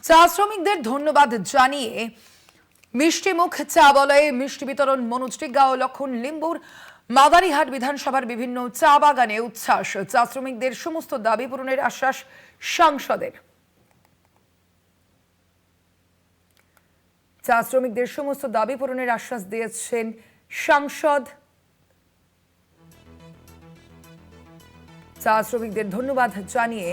চা শ্রমিকদের ধন্যবাদ জানিয়ে মিষ্টিমুখ চা বলয়ে মিষ্টি বিতরণ মনোজ টিগ্গা ও লক্ষণ লিম্বুর মাদারিহাট বিধানসভার বিভিন্ন চা বাগানে উচ্ছ্বাস। চা শ্রমিকদের সমস্ত দাবি পূরণের আশ্বাস সাংসদের। চা শ্রমিকদের সমস্ত দাবি পূরণের আশ্বাস দিয়েছেন সাংসদ। চা শ্রমিকদের ধন্যবাদ জানিয়ে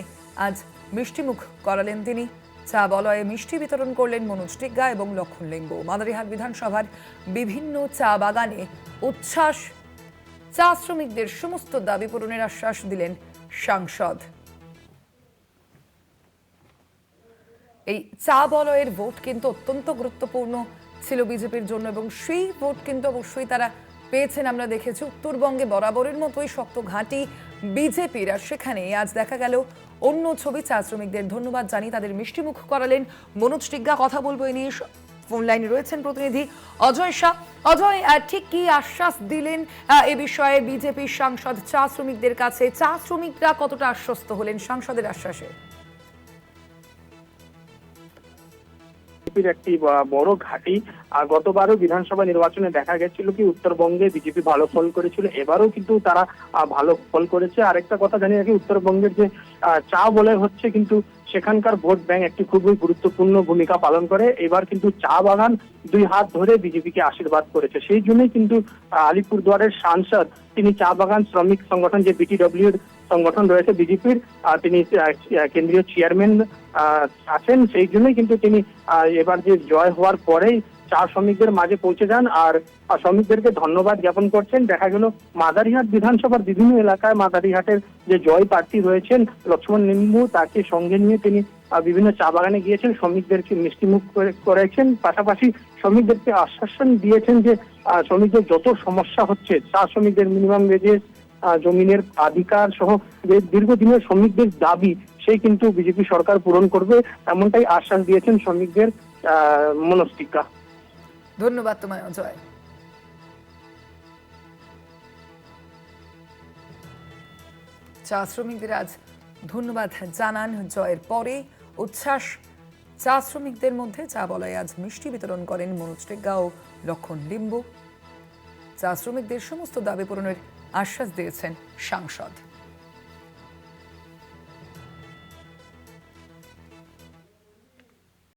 আজ মিষ্টিমুখ করালেন তিনি। চা বলয়ে মিষ্টি বিতরণ করলেন মনোজ টিগ্গা এবং লক্ষণ লিম্বু। মাদারিহাট বিধানসভার বিভিন্ন চা বাগানে উচ্ছ্বাস। চা শ্রমিকদের সমস্ত দাবি পূরণের আশ্বাস দিলেন সাংসদ। এই চা বলয়ের ভোট কিন্তু অত্যন্ত গুরুত্বপূর্ণ ছিল বিজেপির জন্য এবং সেই ভোট কিন্তু অবশ্যই তারা পেয়েছেন। আমরা দেখেছি উত্তরবঙ্গে বরাবরের মতোই শক্ত ঘাঁটি বিজেপির, আর সেখানে আজ দেখা গেল অন্য ছবি। চা শ্রমিকদের ধন্যবাদ জানিয়ে তাদের মিষ্টিমুখ করালেন মনোজ টিগ্গা। কথা বলবো এ নিয়ে, ফোন লাইনে রয়েছেন প্রতিনিধি অজয় শাহ। অজয়, ঠিক কি আশ্বাস দিলেন এ বিষয়ে বিজেপির সাংসদ চা শ্রমিকদের কাছে? চা শ্রমিকরা কতটা আশ্বস্ত হলেন সাংসদের আশ্বাসে? একটি বড় ঘাঁটি। গতবারও বিধানসভা নির্বাচনে দেখা গেছিল কি উত্তরবঙ্গে বিজেপি ভালো ফল করেছিল, এবারও কিন্তু তারা ভালো ফল করেছে। আরেকটা কথা জানি রাখি, উত্তরবঙ্গের যে চা বলয় হচ্ছে কিন্তু সেখানকার ভোট ব্যাংক একটি খুবই গুরুত্বপূর্ণ ভূমিকা পালন করে। এবার কিন্তু চা বাগান দুই হাত ধরে বিজেপিকে আশীর্বাদ করেছে। সেই জন্যই কিন্তু আলিপুরদুয়ারের সাংসদ তিনি চা বাগান শ্রমিক সংগঠন যে বিটিডব্লিউর সংগঠন রয়েছে বিজেপির, তিনি কেন্দ্রীয় চেয়ারম্যান আছেন। সেই জন্যই কিন্তু তিনি এবার যে জয় হওয়ার পরেই চা শ্রমিকদের মাঝে পৌঁছে যান আর শ্রমিকদেরকে ধন্যবাদ জ্ঞাপন করছেন। দেখা গেল মাদারিহাট বিধানসভার বিভিন্ন এলাকায় মাদারিহাটের যে জয় প্রার্থী রয়েছেন লক্ষ্মণ লিম্বু, তাকে সঙ্গে নিয়ে তিনি বিভিন্ন চা বাগানে গিয়েছেন, শ্রমিকদেরকে মিষ্টিমুখ করেছেন। পাশাপাশি শ্রমিকদেরকে আশ্বাসন দিয়েছেন যে শ্রমিকদের যত সমস্যা হচ্ছে, চা শ্রমিকদের মিনিমাম ওয়েজেস, জমিনের অধিকার সহ যে দীর্ঘদিনের শ্রমিকদের দাবি, সেই কিন্তু বিজেপি সরকার পূরণ করবে, এমনটাই আশ্বাস দিয়েছেন শ্রমিকদের মনোজ টিগ্গা। ধন্যবাদ তোমায় অজয়। চা শ্রমিকদের আজ ধন্যবাদ জানান জয়ের পরে উচ্ছ্বাস চা শ্রমিকদের মধ্যে। চা বলয়ে আজ মিষ্টি বিতরণ করেন মনোজ টিগ্গা ও লক্ষণ লিম্বু। চা শ্রমিকদের সমস্ত দাবি পূরণের আশ্বাস দিয়েছেন সাংসদ।